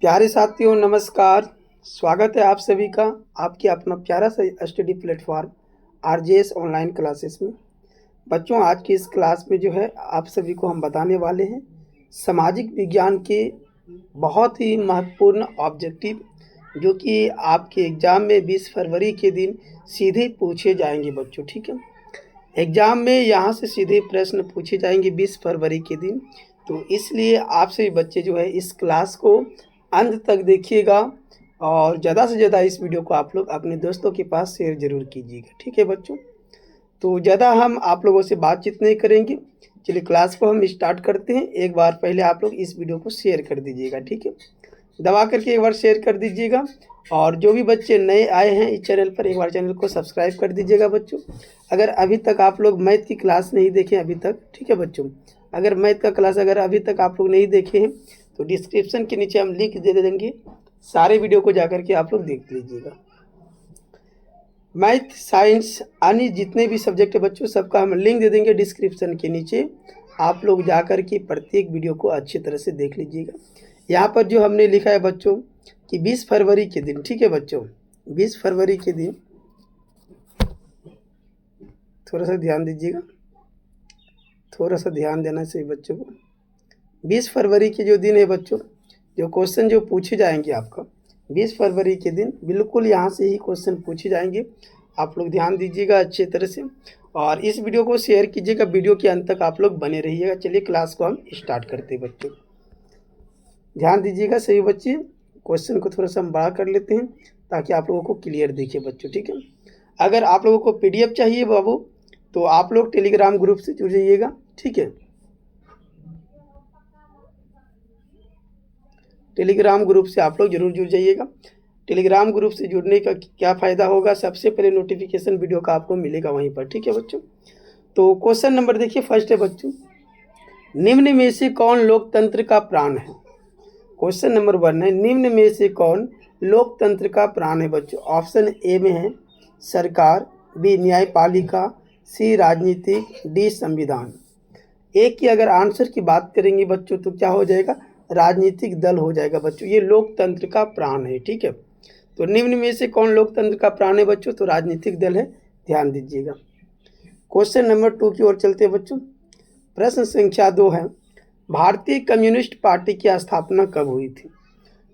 प्यारे साथियों नमस्कार। स्वागत है आप सभी का आपके अपना प्यारा सा study platform RJS online classes में। बच्चों, आज की इस क्लास में जो है आप सभी को हम बताने वाले हैं सामाजिक विज्ञान के बहुत ही महत्वपूर्ण ऑब्जेक्टिव, जो कि आपके एग्ज़ाम में 20 फरवरी के दिन सीधे पूछे जाएंगे बच्चों। ठीक है, एग्ज़ाम में यहाँ से सीधे प्रश्न पूछे जाएंगे 20 फरवरी के दिन। तो इसलिए आप सभी बच्चे जो है इस क्लास को अंत तक देखिएगा और ज़्यादा से ज़्यादा इस वीडियो को आप लोग अपने दोस्तों के पास शेयर ज़रूर कीजिएगा। ठीक है बच्चों, तो ज़्यादा हम आप लोगों से बातचीत नहीं करेंगे। चलिए क्लास को हम स्टार्ट करते हैं। एक बार पहले आप लोग इस वीडियो को शेयर कर दीजिएगा। ठीक है, दबा करके एक बार शेयर कर दीजिएगा। और जो भी बच्चे नए आए हैं इस चैनल पर, एक बार चैनल को सब्सक्राइब कर दीजिएगा बच्चों। अगर अभी तक आप लोग मैथ की क्लास नहीं देखें अभी तक, ठीक है बच्चों, अगर मैथ का क्लास अगर अभी तक आप लोग नहीं देखे हैं तो डिस्क्रिप्शन के नीचे हम लिंक दे देंगे, सारे वीडियो को जा करके आप लोग देख लीजिएगा। मैथ, साइंस, अन्य जितने भी सब्जेक्ट है बच्चों, सबका हम लिंक दे देंगे डिस्क्रिप्शन के नीचे। आप लोग जा कर के प्रत्येक वीडियो को अच्छी तरह से देख लीजिएगा। यहाँ पर जो हमने लिखा है बच्चों कि 20 फरवरी के दिन, ठीक है बच्चों, 20 फरवरी के दिन थोड़ा सा ध्यान दीजिएगा, थोड़ा सा ध्यान देना चाहिए बच्चों को। 20 फरवरी के जो दिन है बच्चों, जो क्वेश्चन जो पूछे जाएंगे आपका 20 फरवरी के दिन, बिल्कुल यहाँ से ही क्वेश्चन पूछे जाएंगे। आप लोग ध्यान दीजिएगा अच्छे तरह से और इस वीडियो को शेयर कीजिएगा। वीडियो के अंत तक आप लोग बने रहिएगा। चलिए क्लास को हम स्टार्ट करते हैं बच्चों। ध्यान दीजिएगा सभी बच्चे, क्वेश्चन को थोड़ा सा हम बड़ा कर लेते हैं ताकि आप लोगों को क्लियर दिखे बच्चों। ठीक है, अगर आप लोगों को पीडीएफ चाहिए बाबू तो आप लोग टेलीग्राम ग्रुप से जुड़ जाइएगा। ठीक है, टेलीग्राम ग्रुप से आप लोग जरूर जुड़ जाइएगा। टेलीग्राम ग्रुप से जुड़ने का क्या फ़ायदा होगा, सबसे पहले नोटिफिकेशन वीडियो का आपको मिलेगा वहीं पर। ठीक है बच्चों, तो क्वेश्चन नंबर देखिए, फर्स्ट है बच्चों, निम्न में से कौन लोकतंत्र का प्राण है। क्वेश्चन नंबर 1 है, निम्न में से कौन लोकतंत्र का प्राण है बच्चों। ऑप्शन ए में है सरकार, बी न्यायपालिका, सी राजनीतिक, डी संविधान। एक की अगर आंसर की बात करेंगे बच्चों तो क्या हो जाएगा, राजनीतिक दल हो जाएगा बच्चों। ये लोकतंत्र का प्राण है। ठीक है, तो निम्न में से कौन लोकतंत्र का प्राण है बच्चों, तो राजनीतिक दल है, ध्यान दीजिएगा। क्वेश्चन नंबर 2 की ओर चलते हैं बच्चों। प्रश्न संख्या 2 है, भारतीय कम्युनिस्ट पार्टी की स्थापना कब हुई थी।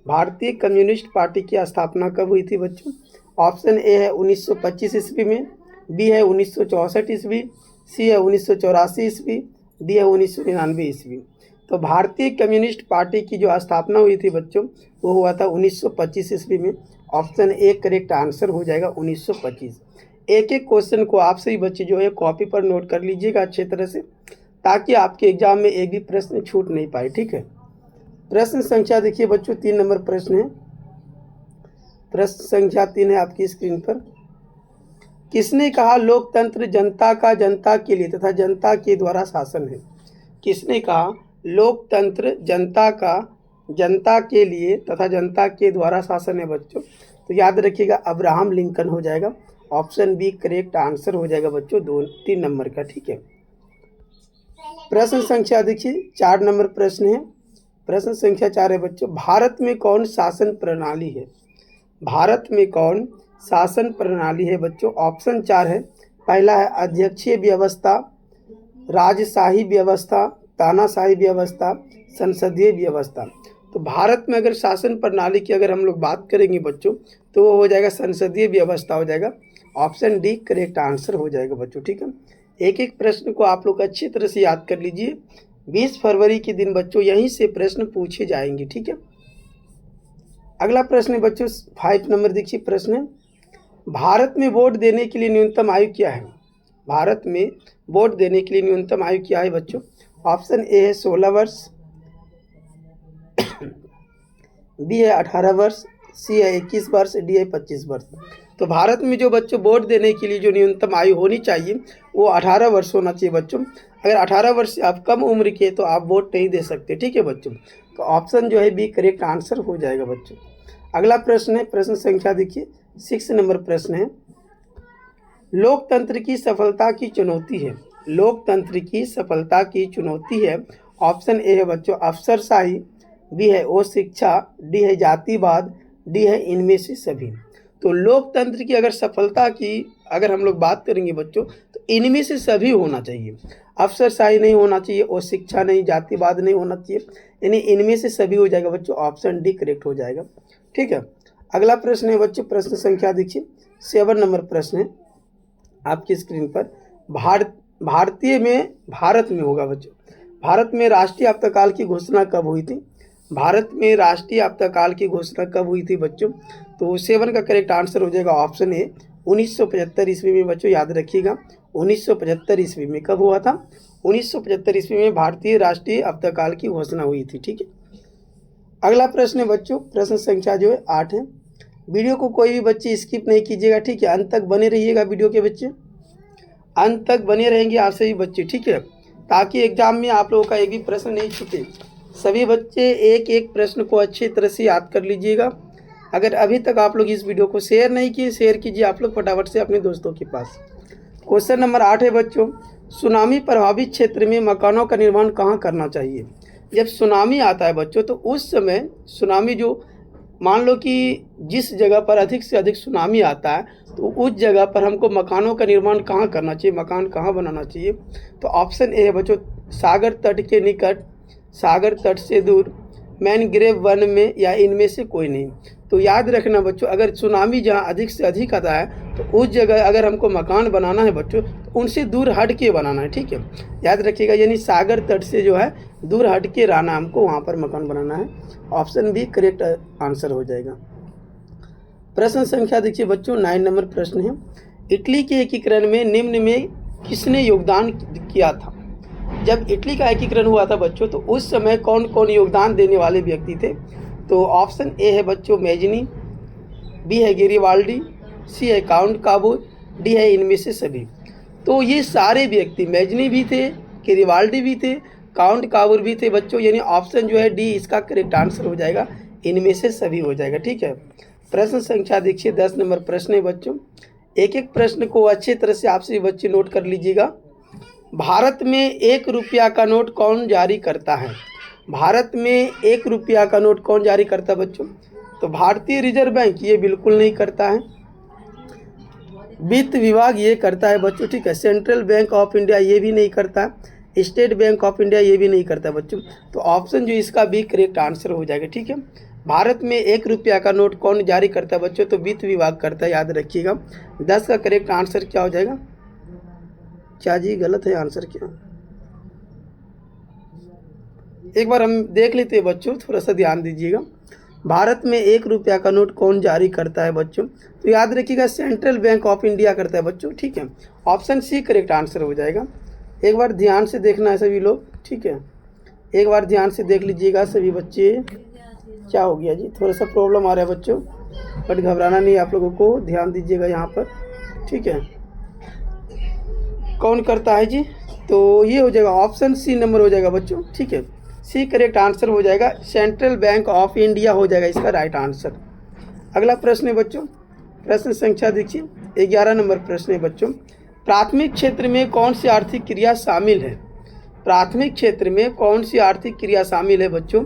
भारतीय कम्युनिस्ट पार्टी की स्थापना कब हुई थी बच्चों। ऑप्शन ए है 1925 ईस्वी में, बी है 1964 ईस्वी, सी है 1984 ईस्वी, डी है 1999 ईस्वी। तो भारतीय कम्युनिस्ट पार्टी की जो स्थापना हुई थी बच्चों वो हुआ था 1925 ईस्वी में। ऑप्शन ए करेक्ट आंसर हो जाएगा 1925। एक एक क्वेश्चन को आप सभी बच्चे जो है कॉपी पर नोट कर लीजिएगा अच्छे तरह से, ताकि आपके एग्जाम में एक भी प्रश्न छूट नहीं पाए। ठीक है, प्रश्न संख्या देखिए बच्चों 3 नंबर प्रश्न है। प्रश्न संख्या 3 है आपकी स्क्रीन पर। किसने कहा लोकतंत्र जनता का जनता के लिए तथा जनता के द्वारा शासन है। किसने कहा लोकतंत्र जनता का जनता के लिए तथा जनता के द्वारा शासन है बच्चों, तो याद रखिएगा अब्राहम लिंकन हो जाएगा। ऑप्शन बी करेक्ट आंसर हो जाएगा बच्चों 3 नंबर का। ठीक है, प्रश्न संख्या देखिए 4 नंबर प्रश्न है। प्रश्न संख्या 4 है बच्चों, भारत में कौन शासन प्रणाली है। भारत में कौन शासन प्रणाली है बच्चों। ऑप्शन 4 है, पहला है अध्यक्षीय व्यवस्था, राजशाही व्यवस्था, तानाशाही व्यवस्था, संसदीय व्यवस्था। तो भारत में अगर शासन प्रणाली की अगर हम लोग बात करेंगे बच्चों तो वो हो जाएगा संसदीय व्यवस्था हो जाएगा। ऑप्शन डी करेक्ट आंसर हो जाएगा बच्चों। ठीक है, एक एक प्रश्न को आप लोग अच्छी तरह से याद कर लीजिए। 20 फरवरी के दिन बच्चों यहीं से प्रश्न पूछे जाएंगे। ठीक है, अगला प्रश्न है बच्चों 5 नंबर देखिए प्रश्न है, भारत में वोट देने के लिए न्यूनतम आयु क्या है। भारत में वोट देने के लिए न्यूनतम आयु क्या है बच्चों। ऑप्शन ए है 16 वर्ष, बी है 18 वर्ष, सी है 21 वर्ष, डी है 25 वर्ष। तो भारत में जो बच्चों वोट देने के लिए जो न्यूनतम आयु होनी चाहिए वो 18 वर्ष होना चाहिए बच्चों। अगर 18 वर्ष से आप कम उम्र के तो आप वोट नहीं दे सकते। ठीक है बच्चों, तो ऑप्शन जो है बी करेक्ट आंसर हो जाएगा बच्चों। अगला प्रश्न है, प्रश्न संख्या देखिए 6 नंबर प्रश्न है, लोकतंत्र की सफलता की चुनौती है। लोकतंत्र की सफलता की चुनौती है। ऑप्शन ए है बच्चों अफसरशाही, बी है ओ शिक्षा, डी है जातिवाद, डी है इनमें से सभी। तो लोकतंत्र की अगर सफलता की अगर हम लोग बात करेंगे बच्चों तो इनमें से सभी होना चाहिए। अफसरशाही नहीं होना चाहिए, और शिक्षा नहीं, जातिवाद नहीं होना चाहिए, यानी इनमें से सभी हो जाएगा बच्चों। ऑप्शन डी करेक्ट हो जाएगा। ठीक है, अगला प्रश्न है बच्चों, प्रश्न संख्या देखिए 7 नंबर प्रश्न है आपकी स्क्रीन पर। भारत में होगा बच्चों। भारत में राष्ट्रीय आपातकाल की घोषणा कब हुई थी? भारत में राष्ट्रीय आपातकाल की घोषणा कब हुई थी बच्चों? तो 7 का करेक्ट आंसर हो जाएगा ऑप्शन ए 1975 ईस्वी में बच्चों, याद रखिएगा 1975 ईस्वी में। कब हुआ था? 1975 ईस्वी में भारतीय राष्ट्रीय आपातकाल की घोषणा हुई थी। ठीक है, अगला प्रश्न है बच्चों, प्रश्न संख्या जो है 8 है। वीडियो को कोई भी बच्चे स्किप नहीं कीजिएगा, ठीक है, अंत तक बने रहिएगा। वीडियो के बच्चे अंत तक बने रहेंगे आप सभी बच्चे, ठीक है, ताकि एग्जाम में आप लोगों का एक भी प्रश्न नहीं छूटे। सभी बच्चे एक एक प्रश्न को अच्छी तरह से याद कर लीजिएगा। अगर अभी तक आप लोग इस वीडियो को शेयर नहीं किए, शेयर कीजिए आप लोग फटाफट से अपने दोस्तों के पास। क्वेश्चन नंबर 8 है बच्चों, सुनामी प्रभावित क्षेत्र में मकानों का निर्माण कहाँ करना चाहिए? जब सुनामी आता है बच्चों तो उस समय सुनामी जो मान लो कि जिस जगह पर अधिक से अधिक सुनामी आता है तो उस जगह पर हमको मकानों का निर्माण कहाँ करना चाहिए, मकान कहाँ बनाना चाहिए? तो ऑप्शन ए है बच्चों सागर तट के निकट, सागर तट से दूर, मैनग्रेव वन में, या इनमें से कोई नहीं। तो याद रखना बच्चों, अगर सुनामी जहाँ अधिक से अधिक आता है तो उस जगह अगर हमको मकान बनाना है बच्चों तो उनसे दूर हट के बनाना है। ठीक है, याद रखिएगा, यानी सागर तट से जो है दूर हट के रहना, हमको वहाँ पर मकान बनाना है। ऑप्शन बी करेक्ट आंसर हो जाएगा। प्रश्न संख्या देखिए बच्चों 9 नंबर प्रश्न है। इटली के एकीकरण में निम्न में किसने योगदान किया था? जब इटली का एकीकरण हुआ था बच्चों तो उस समय कौन कौन योगदान देने वाले व्यक्ति थे? तो ऑप्शन ए है बच्चों मैजनी, बी है गेरिबाल्डी, सी है काउंट काबूल, डी है इनमें से सभी। तो ये सारे व्यक्ति मैजनी भी थे, गेरिबाल्डी भी थे, काउंट काबूल भी थे बच्चों, यानी ऑप्शन जो है डी इसका करेक्ट आंसर हो जाएगा, इनमें से सभी हो जाएगा। ठीक है, प्रश्न संख्या देखिए 10 नंबर प्रश्न है बच्चों। एक एक प्रश्न को अच्छी तरह से आप सभी बच्चे नोट कर लीजिएगा। भारत में 1 रुपया का नोट कौन जारी करता है? भारत में 1 रुपया का नोट कौन जारी करता है बच्चों? तो भारतीय रिजर्व बैंक ये बिल्कुल नहीं करता है, वित्त विभाग ये करता है बच्चों। ठीक है, सेंट्रल बैंक ऑफ इंडिया ये भी नहीं करता, स्टेट बैंक ऑफ इंडिया ये भी नहीं करता बच्चों। तो ऑप्शन जो इसका भी करेक्ट आंसर हो जाएगा। ठीक है, भारत में 1 रुपया का नोट कौन जारी करता है बच्चों? तो वित्त विभाग करता है, याद रखिएगा। 10 का करेक्ट आंसर क्या हो जाएगा? क्या जी गलत है आंसर क्या? एक बार हम देख लेते हैं बच्चों, थोड़ा सा ध्यान दीजिएगा। भारत में 1 रुपया का नोट कौन जारी करता है बच्चों? तो याद रखिएगा सेंट्रल बैंक ऑफ इंडिया करता है बच्चों। ठीक है, ऑप्शन सी करेक्ट आंसर हो जाएगा। एक बार ध्यान से देखना है सभी लोग, ठीक है, एक बार ध्यान से देख लीजिएगा सभी बच्चे। क्या हो गया जी? थोड़ा सा प्रॉब्लम आ रहा है बच्चों, बट घबराना नहीं आप लोगों को, ध्यान दीजिएगा यहाँ पर। ठीक है, कौन करता है जी? तो ये हो जाएगा ऑप्शन सी नंबर हो जाएगा बच्चों। ठीक है, सी करेक्ट आंसर हो जाएगा, सेंट्रल बैंक ऑफ इंडिया हो जाएगा इसका राइट आंसर। अगला प्रश्न है बच्चों, प्रश्न संख्या देखिए 11 नंबर प्रश्न है बच्चों। प्राथमिक क्षेत्र में कौन सी आर्थिक क्रिया शामिल है? प्राथमिक क्षेत्र में कौन सी आर्थिक क्रिया शामिल है बच्चों?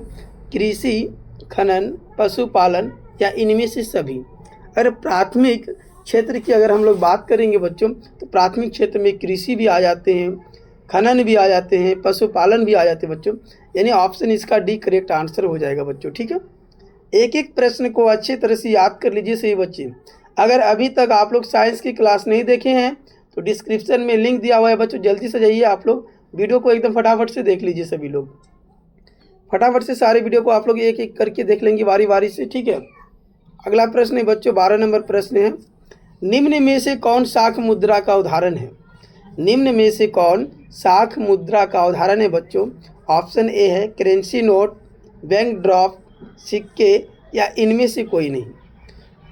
कृषि, खनन, पशुपालन, या इनमें से सभी? अगर प्राथमिक क्षेत्र की अगर हम लोग बात करेंगे बच्चों तो प्राथमिक क्षेत्र में कृषि भी आ जाते हैं, खनन भी आ जाते हैं, पशुपालन भी आ जाते हैं बच्चों, यानी ऑप्शन इसका डी करेक्ट आंसर हो जाएगा बच्चों। ठीक है, एक एक प्रश्न को अच्छी तरह से याद कर लीजिए सही बच्चे। अगर अभी तक आप लोग साइंस की क्लास नहीं देखे हैं तो डिस्क्रिप्शन में लिंक दिया हुआ है बच्चों, जल्दी से जाइए आप लोग, वीडियो को एकदम फटाफट से देख लीजिए सभी लोग, फटाफट से सारे वीडियो को आप लोग एक एक करके देख लेंगे बारी बारी से। ठीक है, अगला प्रश्न है बच्चों 12 नंबर प्रश्न है। निम्न में से कौन शाख मुद्रा का उदाहरण है? निम्न में से कौन शाख मुद्रा का उदाहरण है बच्चों? ऑप्शन ए है करेंसी नोट, बैंक ड्रॉप, सिक्के, या इनमें से कोई नहीं।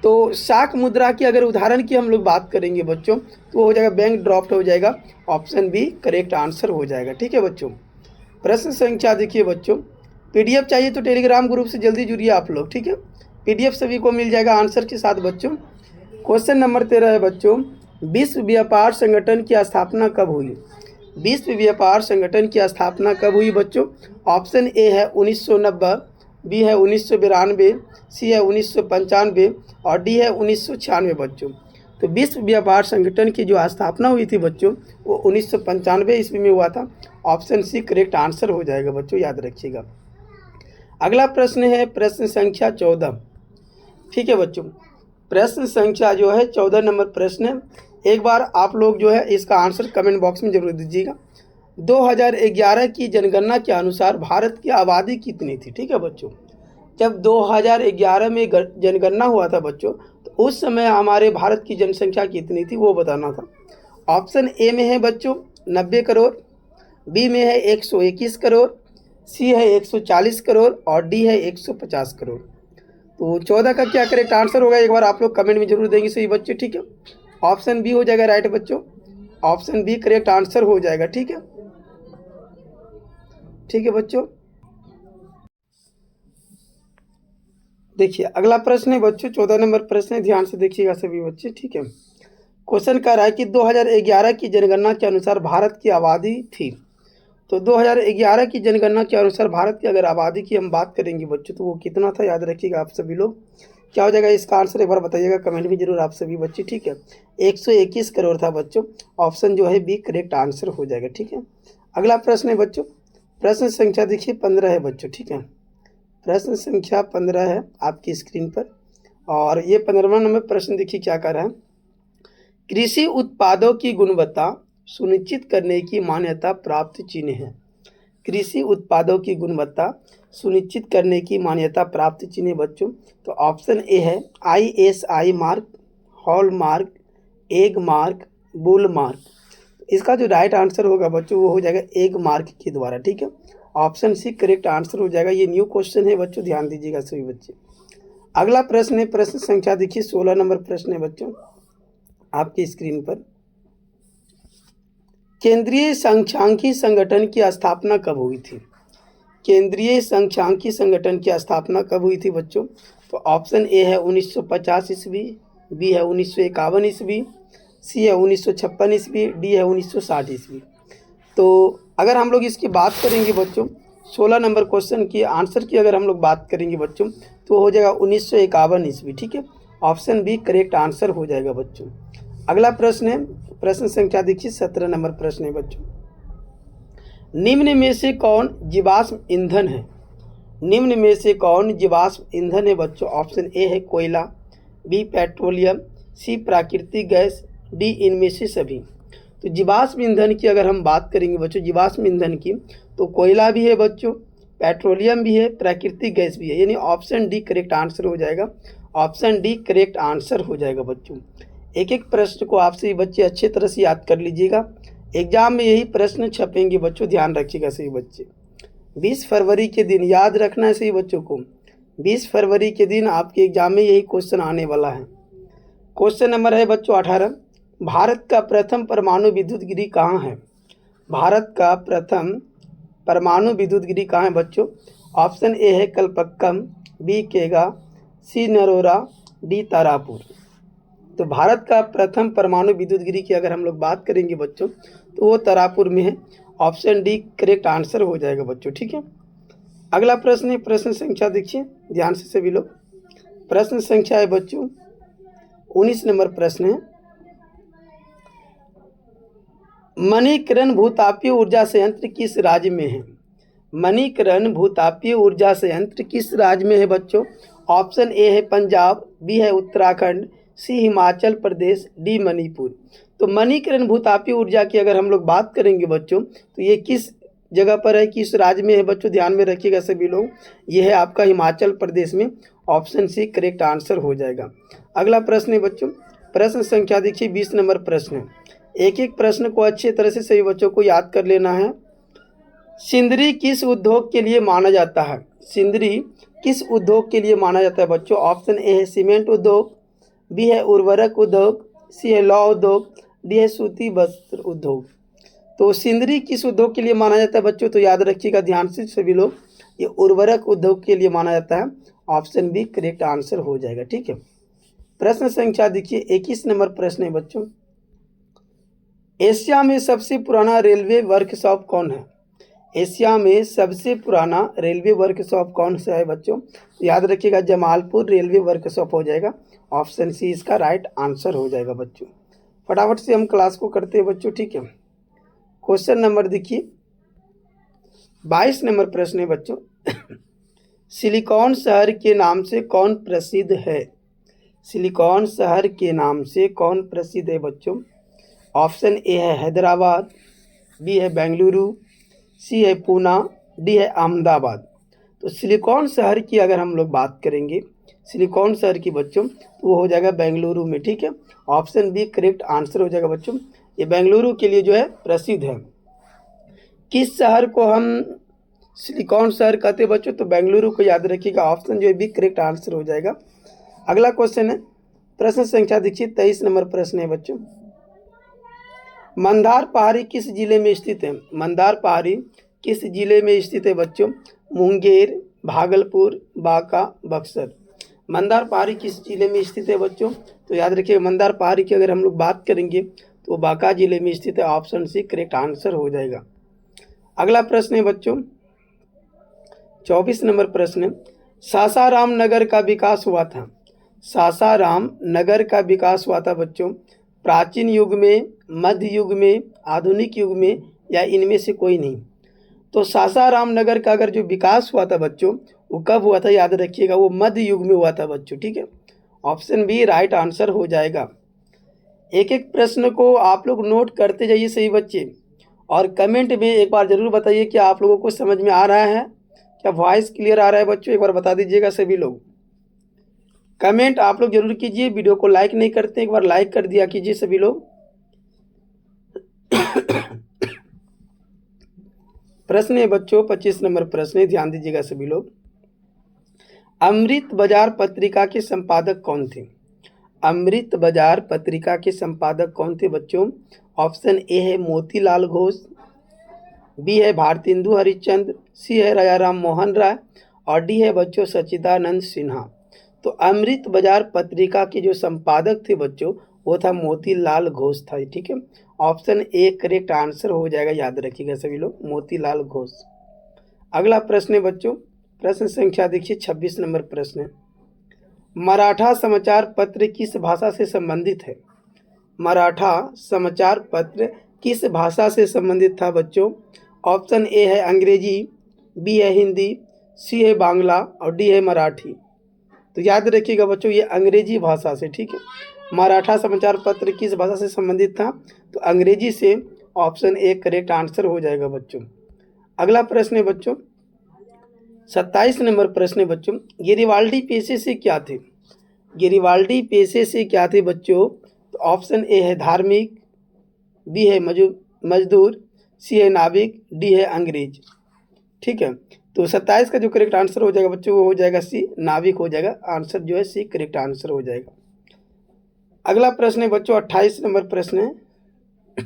तो शाख मुद्रा की अगर उदाहरण की हम लोग बात करेंगे बच्चों तो हो जाएगा बैंक ड्रॉप हो जाएगा, ऑप्शन बी करेक्ट आंसर हो जाएगा। ठीक है बच्चों, प्रश्न संख्या देखिए बच्चों, पीडीएफ चाहिए तो टेलीग्राम ग्रुप से जल्दी जुड़िए आप लोग। ठीक है, पीडीएफ सभी को मिल जाएगा आंसर के साथ बच्चों। क्वेश्चन नंबर 13 है बच्चों, विश्व व्यापार संगठन की स्थापना कब हुई? विश्व व्यापार संगठन की स्थापना कब हुई बच्चों? ऑप्शन ए है 1990, बी है 1992, सी है 1995 और डी है 1996 बच्चों। तो विश्व व्यापार संगठन की जो स्थापना हुई थी बच्चों वो 1995 ईस्वी में हुआ था। ऑप्शन सी करेक्ट आंसर हो जाएगा बच्चों, याद रखिएगा। अगला प्रश्न है प्रश्न संख्या 14। ठीक है बच्चों, प्रश्न संख्या जो है 14 नंबर प्रश्न है। एक बार आप लोग जो है इसका आंसर कमेंट बॉक्स में जरूर दीजिएगा। 2011 की जनगणना के अनुसार भारत की आबादी कितनी थी? ठीक है बच्चों, जब 2011 में जनगणना हुआ था बच्चों तो उस समय हमारे भारत की जनसंख्या कितनी थी वो बताना था। ऑप्शन ए में है बच्चों 90 करोड़, बी में है 121 करोड़, सी है 140 करोड़ और डी है 150 करोड़। तो 14 का क्या करेक्ट आंसर होगा एक बार आप लोग कमेंट में जरूर देंगे सही बच्चे। ठीक है, ऑप्शन बी हो जाएगा राइट बच्चों, ऑप्शन बी करेक्ट आंसर हो जाएगा। ठीक है, ठीक है बच्चों। देखिए अगला प्रश्न है बच्चों 14 नंबर प्रश्न है, ध्यान से देखिएगा सभी बच्चे। ठीक है, क्वेश्चन कह रहा है कि 2011 की जनगणना के अनुसार भारत की आबादी थी। तो 2011 की जनगणना के अनुसार भारत की अगर आबादी की हम बात करेंगे बच्चों तो वो कितना था, याद रखिएगा आप सभी लोग। क्या हो जाएगा इसका आंसर एक बार बताइएगा कमेंट में जरूर आप सभी बच्चे। ठीक है, 121 करोड़ था बच्चों, ऑप्शन जो है बी करेक्ट आंसर हो जाएगा। ठीक है, अगला प्रश्न है बच्चों, प्रश्न संख्या देखिए 15 है बच्चों। ठीक है, प्रश्न संख्या 15 है आपकी स्क्रीन पर और ये 15वां नंबर प्रश्न देखिए क्या कर रहा है। कृषि उत्पादों की गुणवत्ता सुनिश्चित करने की मान्यता प्राप्त चिन्ह है। कृषि उत्पादों की गुणवत्ता सुनिश्चित करने की मान्यता प्राप्त चिन्ह बच्चों। तो ऑप्शन ए है ISI mark, hall mark, egg mark, bull mark. इसका जो राइट आंसर होगा बच्चों वो हो जाएगा एग मार्क के द्वारा। ठीक है, ऑप्शन सी करेक्ट आंसर हो जाएगा। ये न्यू क्वेश्चन है बच्चों, ध्यान दीजिएगा सभी बच्चे। अगला प्रश्न है प्रश्न संख्या देखिए 16 नंबर प्रश्न है बच्चों आपकी स्क्रीन पर। केंद्रीय सांख्यिकी संगठन की स्थापना कब हुई थी? केंद्रीय सांख्यिकी संगठन की स्थापना कब हुई थी बच्चों? तो ऑप्शन ए है 1950 ईस्वी, बी है 1951 ईस्वी, सी है 1956 ईस्वी, डी है 1960 ईस्वी। तो अगर हम लोग इसकी बात करेंगे बच्चों 16 नंबर क्वेश्चन की आंसर की अगर हम लोग बात करेंगे बच्चों तो हो जाएगा 1951 ईस्वी। ठीक है, ऑप्शन बी करेक्ट आंसर हो जाएगा बच्चों। अगला प्रश्न है प्रश्न संख्या देखिए 17 नंबर प्रश्न है बच्चों। निम्न में से कौन जीवाश्म ईंधन है? निम्न में से कौन जीवाश्म ईंधन है बच्चों? ऑप्शन ए है कोयला, बी पेट्रोलियम, सी प्राकृतिक गैस, डी इनमें से सभी। तो जीवाश्म ईंधन की अगर हम बात करेंगे बच्चों जीवाश्म ईंधन की तो कोयला भी है बच्चों, पेट्रोलियम भी है, प्राकृतिक गैस भी है, यानी ऑप्शन डी करेक्ट आंसर हो जाएगा। ऑप्शन डी करेक्ट आंसर हो जाएगा बच्चों। एक एक प्रश्न को आपसे बच्चे अच्छे तरह से याद कर लीजिएगा, एग्जाम में यही प्रश्न छपेंगे बच्चों, ध्यान रखिएगा सही बच्चे। 20 फरवरी के दिन याद रखना है सही बच्चों को, 20 फरवरी के दिन आपके एग्जाम में यही क्वेश्चन आने वाला है। क्वेश्चन नंबर है बच्चों 18, भारत का प्रथम परमाणु विद्युत गिरी कहाँ है? भारत का प्रथम परमाणु विद्युत गिरी कहाँ है बच्चों? ऑप्शन ए है कलपक्कम, बी केगा, सी नरोरा, डी तारापुर। तो भारत का प्रथम परमाणु विद्युत गिरी की अगर हम लोग बात करेंगे बच्चों तो वो तारापुर में है, ऑप्शन डी करेक्ट आंसर हो जाएगा बच्चों। ठीक है, अगला प्रश्न है प्रश्न संख्या देखिए ध्यान से सभी लोग। प्रश्न संख्या है बच्चों 19 नंबर प्रश्न है। मणिकरण भूतापीय ऊर्जा संयंत्र किस राज्य में है? मणिकरण भूतापीय ऊर्जा संयंत्र किस राज्य में है बच्चों? ऑप्शन ए है पंजाब, बी है उत्तराखंड, सी हिमाचल प्रदेश, डी मणिपुर। तो मणिकरण भूतापीय ऊर्जा की अगर हम लोग बात करेंगे बच्चों तो ये किस जगह पर है, किस राज्य में है बच्चों, ध्यान में रखिएगा सभी लोग। ये है आपका हिमाचल प्रदेश में, ऑप्शन सी करेक्ट आंसर हो जाएगा। अगला प्रश्न है बच्चों प्रश्न संख्या देखिए 20 नंबर प्रश्न है। एक एक प्रश्न को अच्छे तरह से सभी बच्चों को याद कर लेना है। सिंदरी किस उद्योग के लिए माना जाता है? सिंदरी किस उद्योग के लिए माना जाता है बच्चों? ऑप्शन ए है सीमेंट उद्योग, बी है उर्वरक उद्योग, सी है लौह उद्योग, डी है सूती वस्त्र उद्योग। तो सिंदरी किस उद्योग के लिए माना जाता है बच्चों? तो याद रखिएगा ध्यान से सभी लोग, ये उर्वरक उद्योग के लिए माना जाता है, ऑप्शन बी करेक्ट आंसर हो जाएगा। ठीक है, प्रश्न संख्या देखिए 21 नंबर प्रश्न है बच्चों। एशिया में सबसे पुराना रेलवे वर्कशॉप कौन है? एशिया में सबसे पुराना रेलवे वर्कशॉप कौन सा है बच्चों? याद रखिएगा, जमालपुर रेलवे वर्कशॉप हो जाएगा। ऑप्शन सी इसका राइट आंसर हो जाएगा बच्चों। फटाफट से हम क्लास को करते हैं बच्चों, ठीक है। क्वेश्चन नंबर देखिए 22 नंबर प्रश्न है बच्चों। सिलिकॉन शहर के नाम से कौन प्रसिद्ध है? सिलिकॉन शहर के नाम से कौन प्रसिद्ध है बच्चों? ऑप्शन ए है हैदराबाद, बी है बेंगलुरु, सी है पूना, डी है अहमदाबाद। तो सिलिकॉन शहर की अगर हम लोग बात करेंगे, सिलिकॉन शहर की बच्चों, तो वो हो जाएगा बेंगलुरु में, ठीक है। ऑप्शन बी करेक्ट आंसर हो जाएगा बच्चों। ये बेंगलुरु के लिए जो है प्रसिद्ध है। किस शहर को हम सिलिकॉन शहर कहते हैं बच्चों? तो बेंगलुरु को याद रखिएगा। ऑप्शन जो है बी करेक्ट आंसर हो जाएगा। अगला क्वेश्चन है, प्रश्न संख्या देखिए 23 नंबर प्रश्न है बच्चों। मंदार पहाड़ी किस जिले में स्थित है? मंदार पहाड़ी किस जिले में स्थित है बच्चों? मुंगेर, भागलपुर, बांका, बक्सर। मंदार पहाड़ी किस जिले में स्थित है बच्चों? तो याद रखिए, मंदार पहाड़ी की अगर हम लोग बात करेंगे तो बांका जिले में स्थित है। ऑप्शन सी करेक्ट आंसर हो जाएगा। अगला प्रश्न है बच्चों 24 नंबर प्रश्न। सासाराम नगर का विकास हुआ था। सासाराम नगर का विकास हुआ था बच्चों प्राचीन युग में, मध्य युग में, आधुनिक युग में, या इनमें से कोई नहीं। तो सासाराम नगर का अगर जो विकास हुआ था बच्चों, वो कब हुआ था? याद रखिएगा, वो मध्य युग में हुआ था बच्चों, ठीक है। ऑप्शन बी राइट आंसर हो जाएगा। एक एक प्रश्न को आप लोग नोट करते जाइए सही बच्चे, और कमेंट में एक बार ज़रूर बताइए कि आप लोगों को समझ में आ रहा है, क्या वॉइस क्लियर आ रहा है बच्चों? एक बार बता दीजिएगा सभी लोग। कमेंट आप लोग जरूर कीजिए। वीडियो को लाइक नहीं करते, एक बार लाइक कर दिया कीजिए सभी लोग। प्रश्न है बच्चों 25 नंबर प्रश्न है, ध्यान दीजिएगा सभी लोग। अमृत बाजार पत्रिका के संपादक कौन थे? अमृत बाजार पत्रिका के संपादक कौन थे बच्चों? ऑप्शन ए है मोतीलाल घोष, बी है भारतेंदु हरिश्चंद्र, सी है राजाराम मोहन राय, और डी है बच्चों सच्चिदानंद सिन्हा। तो अमृत बाजार पत्रिका के जो संपादक थे बच्चों, वो था मोतीलाल घोष था, ठीक है। ऑप्शन ए करेक्ट आंसर हो जाएगा, याद रखिएगा सभी लोग, मोतीलाल घोष। अगला प्रश्न है बच्चों, प्रश्न संख्या देखिए 26 नंबर प्रश्न है। मराठा समाचार पत्र किस भाषा से संबंधित है? मराठा समाचार पत्र किस भाषा से संबंधित था बच्चों? ऑप्शन ए है अंग्रेजी, बी है हिंदी, सी है बांग्ला, और डी है मराठी। तो याद रखिएगा बच्चों, ये अंग्रेजी भाषा से, ठीक है। मराठा समाचार पत्र किस भाषा से संबंधित था? तो अंग्रेजी से। ऑप्शन ए करेक्ट आंसर हो जाएगा बच्चों। अगला प्रश्न है बच्चों 27 नंबर प्रश्न है बच्चों। गेरिबाल्डी पेशे से क्या थे? गेरिबाल्डी पेशे से क्या थे बच्चों? तो ऑप्शन ए है धार्मिक, बी है मजदूर, सी है नाविक, डी है अंग्रेज, ठीक है। तो 27 का जो करेक्ट आंसर हो जाएगा बच्चों, वो हो जाएगा सी, नाविक हो जाएगा। आंसर जो है सी करेक्ट आंसर हो जाएगा। अगला प्रश्न है बच्चों 28 नंबर प्रश्न है।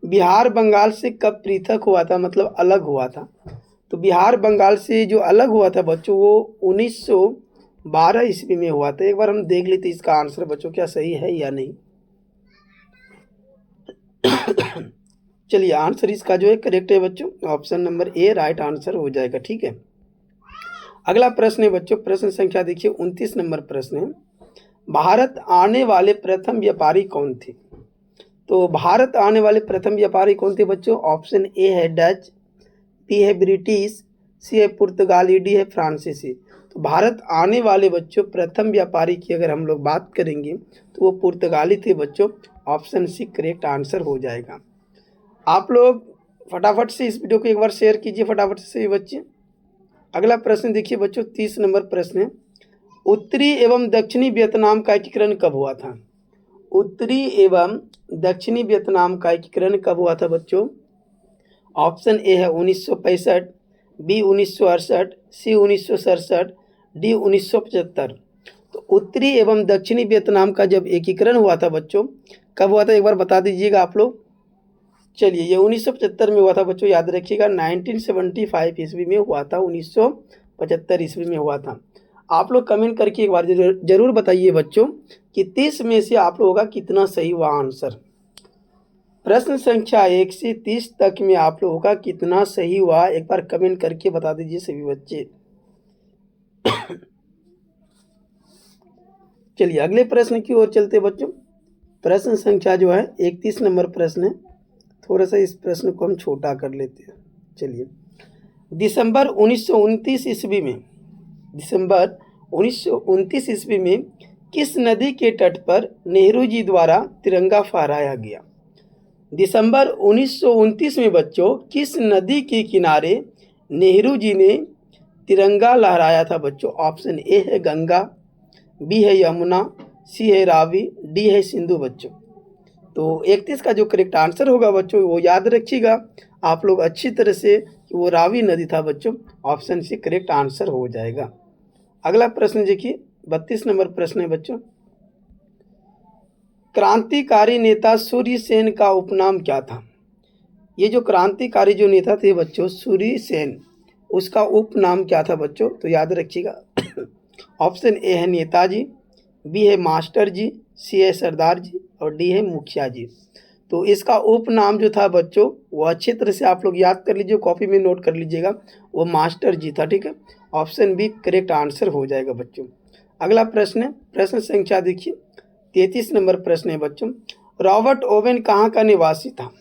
बिहार बंगाल से कब पृथक हुआ था, मतलब अलग हुआ था? तो बिहार बंगाल से जो अलग हुआ था बच्चों, वो 1912 ईस्वी में हुआ था। एक बार हम देख लेते इसका आंसर बच्चों क्या सही है या नहीं। चलिए, आंसर इसका जो है करेक्ट है बच्चों, option number A right answer हो जाएगा, ठीक है। अगला प्रश्न है बच्चों, प्रश्न संख्या देखिए 29 नंबर प्रश्न है। भारत आने वाले प्रथम व्यापारी कौन थे? तो भारत आने वाले प्रथम व्यापारी कौन थे बच्चों? ऑप्शन ए है डच, बी है ब्रिटिश, सी है पुर्तगाली, डी है फ्रांसीसी। तो भारत आने वाले बच्चों प्रथम व्यापारी की अगर हम लोग बात करेंगे तो वो पुर्तगाली थे बच्चों। ऑप्शन सी करेक्ट आंसर हो जाएगा। आप लोग फटाफट से इस वीडियो को एक बार शेयर कीजिए फटाफट से बच्चे। अगला प्रश्न देखिए बच्चों 30 नंबर प्रश्न है। उत्तरी एवं दक्षिणी वियतनाम का एकीकरण कब हुआ था? उत्तरी एवं दक्षिणी वियतनाम का एकीकरण कब हुआ था बच्चों? ऑप्शन ए है 1965, बी 1968, सी 1967, डी 1975। तो उत्तरी एवं दक्षिणी वियतनाम का जब एकीकरण हुआ था बच्चों, कब हुआ था एक बार बता दीजिएगा आप लोग। चलिए, ये 1975 में हुआ था बच्चों, याद रखिएगा 1975 ईस्वी में हुआ था, 1975 ईस्वी में हुआ था। आप लोग कमेंट करके एक बार जरूर बताइए बच्चों कि 30 में से आप लोगों का कितना सही हुआ आंसर। प्रश्न संख्या 1 से 30 तक में आप लोगों का कितना सही हुआ, एक बार कमेंट करके बता दीजिए सभी बच्चे। चलिए अगले प्रश्न की ओर चलते बच्चों। प्रश्न संख्या जो है 31 नंबर प्रश्न है। थोड़ा सा इस प्रश्न को हम छोटा कर लेते हैं। चलिए, दिसंबर 1929 ईस्वी में, दिसंबर 1929 ईस्वी में किस नदी के तट पर नेहरू जी द्वारा तिरंगा फहराया गया? दिसंबर 1929 में बच्चों किस नदी के किनारे नेहरू जी ने तिरंगा लहराया था बच्चों? ऑप्शन ए है गंगा, बी है यमुना, सी है रावी, डी है सिंधु बच्चों। तो 31 का जो करेक्ट आंसर होगा बच्चों वो याद रखिएगा आप लोग अच्छी तरह से कि वो रावी नदी था बच्चों। ऑप्शन सी करेक्ट आंसर हो जाएगा। अगला प्रश्न देखिए 32 नंबर प्रश्न है बच्चों। क्रांतिकारी नेता सूर्य सेन का उपनाम क्या था? ये जो क्रांतिकारी जो नेता थे बच्चों सूर्य सेन, उसका उपनाम क्या था बच्चों? तो याद रखिएगा ऑप्शन ए है नेताजी, बी है मास्टर जी, सी है सरदार जी और डी है मुखिया जी। तो इसका उपनाम जो था बच्चों वो अच्छी तरह से आप लोग याद कर लीजिए, कॉपी में नोट कर लीजिएगा, वो मास्टर जी था। ठीक है, ऑप्शन बी करेक्ट आंसर हो जाएगा बच्चों। अगला प्रश्न है, प्रश्न संख्या देखिए 33 नंबर प्रश्न है बच्चों। रॉबर्ट ओवेन कहाँ का निवासी था?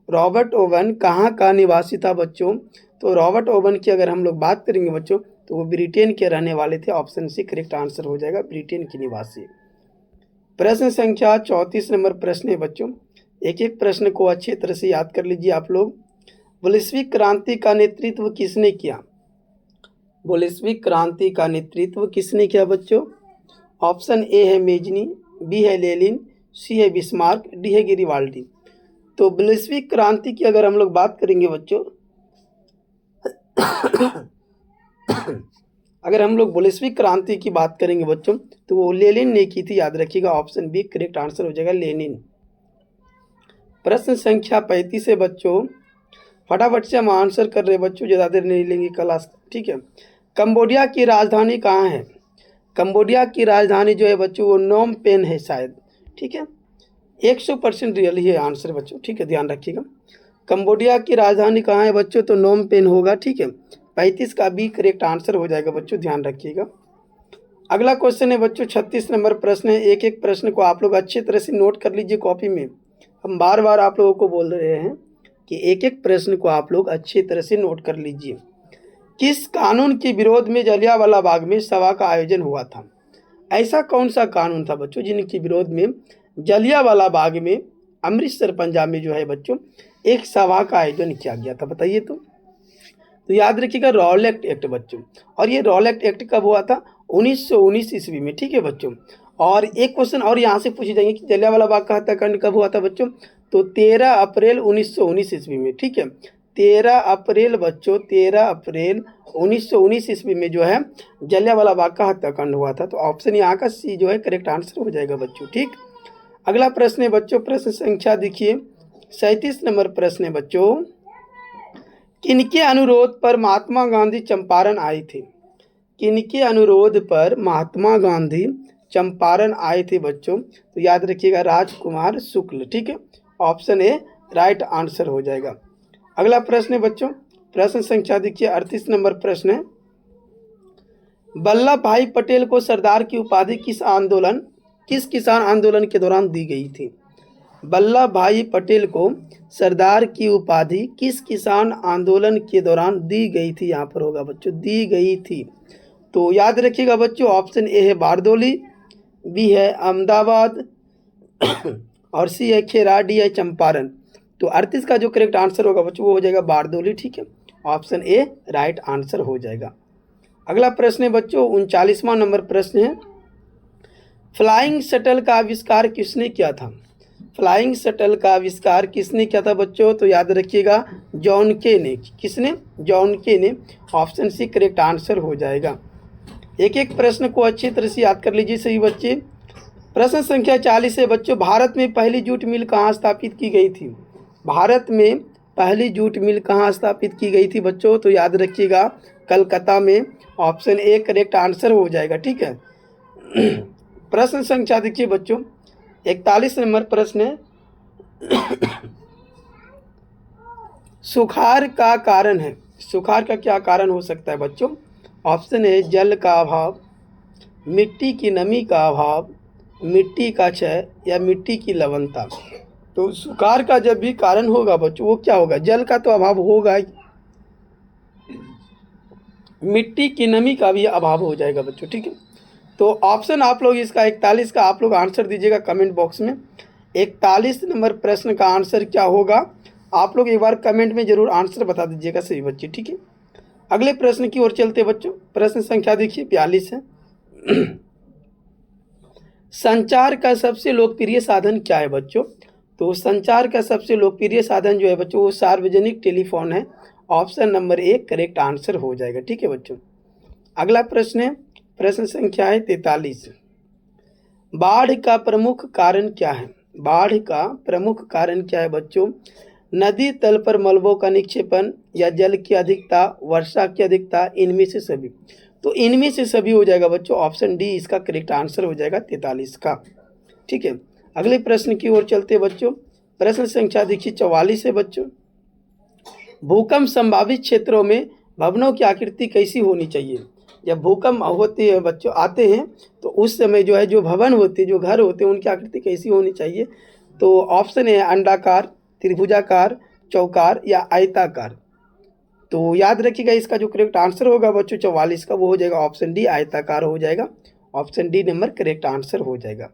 रॉबर्ट ओवेन कहाँ का निवासी था बच्चों? तो रॉबर्ट ओवेन की अगर हम लोग बात करेंगे बच्चों तो वो ब्रिटेन के रहने वाले थे। ऑप्शन सी करेक्ट आंसर हो जाएगा, ब्रिटेन के निवासी। प्रश्न संख्या 34 नंबर प्रश्न है बच्चों। एक एक प्रश्न को अच्छी तरह से याद कर लीजिए आप लोग। बोल्शेविक क्रांति का नेतृत्व किसने किया? बोल्शेविक क्रांति का नेतृत्व किसने किया बच्चों? ऑप्शन ए है मेजनी, बी है लेनिन, सी है बिस्मार्क, डी है गिरिबाल्डी। तो बोल्शेविक क्रांति की अगर हम लोग बात करेंगे बच्चों अगर हम लोग बोल्शेविक क्रांति की बात करेंगे बच्चों तो वो लेनिन ने की थी। याद रखिएगा ऑप्शन बी करेक्ट आंसर हो जाएगा, लेनिन। प्रश्न संख्या 35 है बच्चों। फटाफट से हम आंसर कर रहे हैं बच्चों, ज़्यादा देर नहीं लेंगे क्लास। ठीक है, कंबोडिया की राजधानी कहाँ है? कंबोडिया की राजधानी जो है बच्चों वो नोम पेन है शायद। ठीक है, 100% रियल ही है आंसर बच्चों। ठीक है, ध्यान रखिएगा कंबोडिया की राजधानी कहाँ है बच्चों? तो नोम पेन होगा। ठीक है, 35 का भी करेक्ट आंसर हो जाएगा बच्चों, ध्यान रखिएगा। अगला क्वेश्चन है बच्चों 36 नंबर प्रश्न है। एक एक प्रश्न को आप लोग अच्छी तरह से नोट कर लीजिए कॉपी में। हम बार बार आप लोगों को बोल रहे हैं कि एक एक प्रश्न को आप लोग अच्छी तरह से नोट कर लीजिए। किस कानून के विरोध में जलियांवाला बाग में सभा का आयोजन हुआ था? ऐसा कौन सा कानून था बच्चों जिनके विरोध में जलियांवाला बाग में अमृतसर पंजाब में जो है बच्चों एक सभा का आयोजन किया गया था? बताइए। तो याद रखिएगा रॉलेट एक्ट बच्चों। और ये रॉलेट एक्ट कब हुआ था? 1919 ईस्वी में। ठीक है बच्चों, और एक क्वेश्चन और यहाँ से पूछे जाएंगे कि जलियांवाला बाग का हत्याकांड कब हुआ था बच्चों? तो 13 अप्रैल 1919 ईस्वी में। ठीक है, 13 अप्रैल बच्चों, 13 अप्रैल 1919 ईस्वी में जो है जलियांवाला बाग का हत्याकांड हुआ था। तो ऑप्शन यहाँ का सी जो है करेक्ट आंसर हो जाएगा बच्चों। ठीक, अगला प्रश्न है बच्चों, प्रश्न संख्या देखिए 37 नंबर प्रश्न है बच्चों। किनके अनुरोध पर महात्मा गांधी चंपारण आए थे? किनके अनुरोध पर महात्मा गांधी चंपारण आए थे बच्चों? तो याद रखिएगा राजकुमार शुक्ल। ठीक है, ऑप्शन ए राइट आंसर हो जाएगा। अगला प्रश्न है बच्चों, प्रश्न संख्या देखिए 38 नंबर प्रश्न है। वल्लभ भाई पटेल को सरदार की उपाधि किस किसान आंदोलन के दौरान दी गई थी? वल्लभ भाई पटेल को सरदार की उपाधि किस किसान आंदोलन के दौरान दी गई थी? यहाँ पर होगा बच्चों दी गई थी। तो याद रखिएगा बच्चों ऑप्शन ए है बारदोली, बी है अहमदाबाद और सी है खेरा, डी है चंपारण। तो 38 का जो करेक्ट आंसर होगा बच्चों वो हो जाएगा बारदोली। ठीक है, ऑप्शन ए राइट आंसर हो जाएगा। अगला प्रश्न है बच्चों 39वां नंबर प्रश्न है। फ्लाइंग शटल का आविष्कार किसने किया था? फ्लाइंग शटल का आविष्कार किसने किया था बच्चों? तो याद रखिएगा जॉन के ने। किसने? जॉन के ने। ऑप्शन सी करेक्ट आंसर हो जाएगा। एक एक प्रश्न को अच्छी तरह से याद कर लीजिए सभी बच्चे। प्रश्न संख्या 40 है बच्चों। भारत में पहली जूट मिल कहाँ स्थापित की गई थी? भारत में पहली जूट मिल कहाँ स्थापित की गई थी बच्चों? तो याद रखिएगा कलकत्ता में। ऑप्शन ए करेक्ट आंसर हो जाएगा। ठीक है, प्रश्न संख्या देखिए बच्चों 41 नंबर प्रश्न है। सुखाड़ का कारण है, सुखाड़ का क्या कारण हो सकता है बच्चों? ऑप्शन है जल का अभाव, मिट्टी की नमी का अभाव, मिट्टी का क्षय या मिट्टी की लवणता। तो सुखाड़ का जब भी कारण होगा बच्चों वो क्या होगा? जल का तो अभाव होगा ही, मिट्टी की नमी का भी अभाव हो जाएगा बच्चों, ठीक है। तो ऑप्शन आप लोग इसका 41 का आप लोग आंसर दीजिएगा कमेंट बॉक्स में। 41 नंबर प्रश्न का आंसर क्या होगा आप लोग एक बार कमेंट में जरूर आंसर बता दीजिएगा सभी बच्चे, ठीक है। अगले प्रश्न की ओर चलते बच्चों। प्रश्न संख्या देखिए 42 है। संचार का सबसे लोकप्रिय साधन क्या है बच्चों? तो संचार का सबसे लोकप्रिय साधन जो है बच्चों वो सार्वजनिक टेलीफोन है। ऑप्शन नंबर 1 करेक्ट आंसर हो जाएगा, ठीक है बच्चों। अगला प्रश्न है, प्रश्न संख्या है 43। बाढ़ का प्रमुख कारण क्या है? बाढ़ का प्रमुख कारण क्या है बच्चों? नदी तल पर मलबों का निक्षेपण या जल की अधिकता, वर्षा की अधिकता, इनमें से सभी। तो इनमें से सभी हो जाएगा बच्चों, ऑप्शन डी इसका करेक्ट आंसर हो जाएगा 43 का, ठीक है। अगले प्रश्न की ओर चलते बच्चों। प्रश्न संख्या देखिए 44 है बच्चों। भूकंप संभावित क्षेत्रों में भवनों की आकृति कैसी होनी चाहिए? जब भूकंप होते हैं बच्चों आते हैं तो उस समय जो है जो भवन होते हैं, जो घर होते हैं, उनकी आकृति कैसी होनी चाहिए? तो ऑप्शन है अंडाकार, त्रिभुजाकार, चौकार या आयताकार। तो याद रखिएगा इसका जो करेक्ट आंसर होगा बच्चों 44 का वो हो जाएगा ऑप्शन डी आयताकार हो जाएगा। Option D number correct answer हो जाएगा।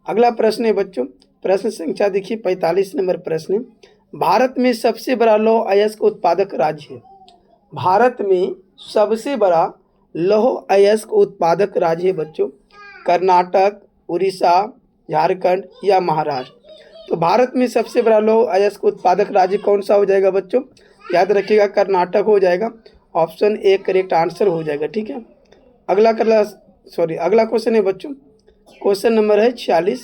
अगला प्रश्न है बच्चों, प्रश्न संख्या देखिए 45 नंबर प्रश्न है। भारत में सबसे बड़ा लौह अयस्क उत्पादक राज्य है? भारत में सबसे बड़ा लौह अयस्क उत्पादक राज्य है बच्चों कर्नाटक, उड़ीसा, झारखंड या महाराष्ट्र। तो भारत में सबसे बड़ा लौह अयस्क उत्पादक राज्य कौन सा हो जाएगा बच्चों? याद रखिएगा कर्नाटक हो जाएगा। ऑप्शन ए करेक्ट आंसर हो जाएगा, ठीक है। अगला क्वेश्चन है बच्चों, क्वेश्चन नंबर है 46।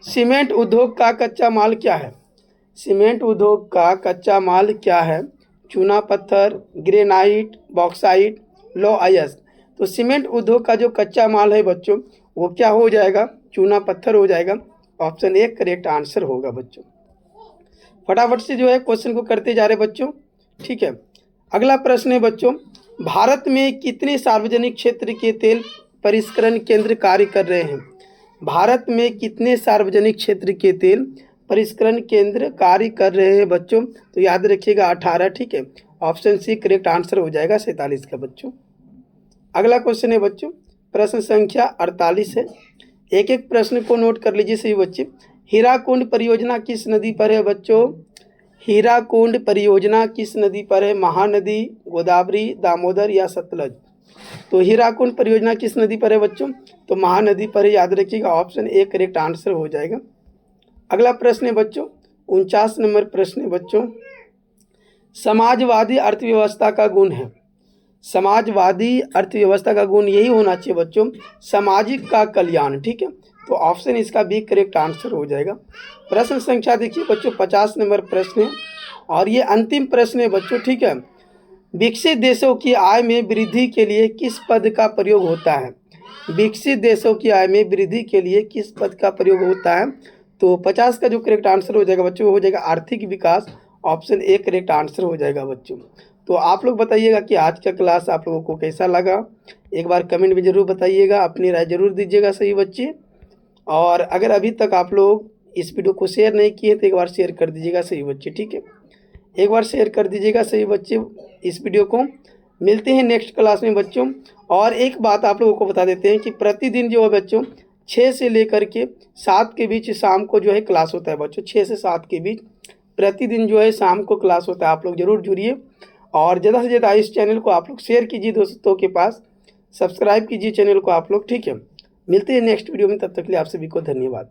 सीमेंट उद्योग का कच्चा माल क्या है? सीमेंट उद्योग का कच्चा माल क्या है? चूना पत्थर, ग्रेनाइट, बॉक्साइट, लौह अयस्क। तो सीमेंट उद्योग का जो कच्चा माल है बच्चों वो क्या हो जाएगा? चूना पत्थर हो जाएगा। ऑप्शन ए करेक्ट आंसर होगा बच्चों। फटाफट से जो है क्वेश्चन को करते जा रहे बच्चों, ठीक है। अगला प्रश्न है बच्चों, भारत में कितने सार्वजनिक क्षेत्र के तेल परिष्करण केंद्र कार्य कर रहे हैं? भारत में कितने सार्वजनिक क्षेत्र के तेल परिष्करण केंद्र कार्य कर रहे हैं बच्चों? तो याद रखिएगा 18, ठीक है। ऑप्शन सी करेक्ट आंसर हो जाएगा 47 का बच्चों। अगला क्वेश्चन है बच्चों, प्रश्न संख्या 48 है। एक एक प्रश्न को नोट कर लीजिए सभी बच्चे। हीराकुंड परियोजना किस नदी पर है बच्चों? हीराकुंड परियोजना किस नदी पर है? महानदी, गोदावरी, दामोदर या सतलज। तो हीराकुंड परियोजना किस नदी पर है बच्चों? तो महानदी पर है, याद रखिएगा। ऑप्शन ए करेक्ट आंसर हो जाएगा। अगला प्रश्न है बच्चों 49 नंबर प्रश्न है बच्चों, समाजवादी अर्थव्यवस्था का गुण है? समाजवादी अर्थव्यवस्था का गुण यही होना चाहिए बच्चों, सामाजिक का कल्याण, ठीक है। तो ऑप्शन इसका बी करेक्ट आंसर हो जाएगा। प्रश्न संख्या देखिए बच्चों 50 नंबर प्रश्न है और ये अंतिम प्रश्न है बच्चों, ठीक है। विकसित देशों की आय में वृद्धि के लिए किस पद का प्रयोग होता है? विकसित देशों की आय में वृद्धि के लिए किस पद का प्रयोग होता है? तो 50 का जो करेक्ट आंसर हो जाएगा बच्चों वो हो जाएगा आर्थिक विकास। ऑप्शन ए करेक्ट आंसर हो जाएगा बच्चों। तो आप लोग बताइएगा कि आज का क्लास आप लोगों को कैसा लगा, एक बार कमेंट में ज़रूर बताइएगा, अपनी राय ज़रूर दीजिएगा सही बच्चे। और अगर अभी तक आप लोग इस वीडियो को शेयर नहीं किए तो एक बार शेयर कर दीजिएगा सही बच्चे, ठीक है। एक बार शेयर कर दीजिएगा सही बच्चे इस वीडियो को। मिलते हैं नेक्स्ट क्लास में बच्चों। और एक बात आप लोगों को बता देते हैं कि प्रतिदिन जो है बच्चों 6 से लेकर के 7 के बीच शाम को जो है क्लास होता है बच्चों, 6 से 7 के बीच प्रतिदिन जो है शाम को क्लास होता है। आप लोग ज़रूर जुड़िए और ज़्यादा से ज़्यादा इस चैनल को आप लोग शेयर कीजिए दोस्तों के पास, सब्सक्राइब कीजिए चैनल को आप लोग, ठीक है। मिलते हैं नेक्स्ट वीडियो में, तब तक के लिए आप सभी को धन्यवाद।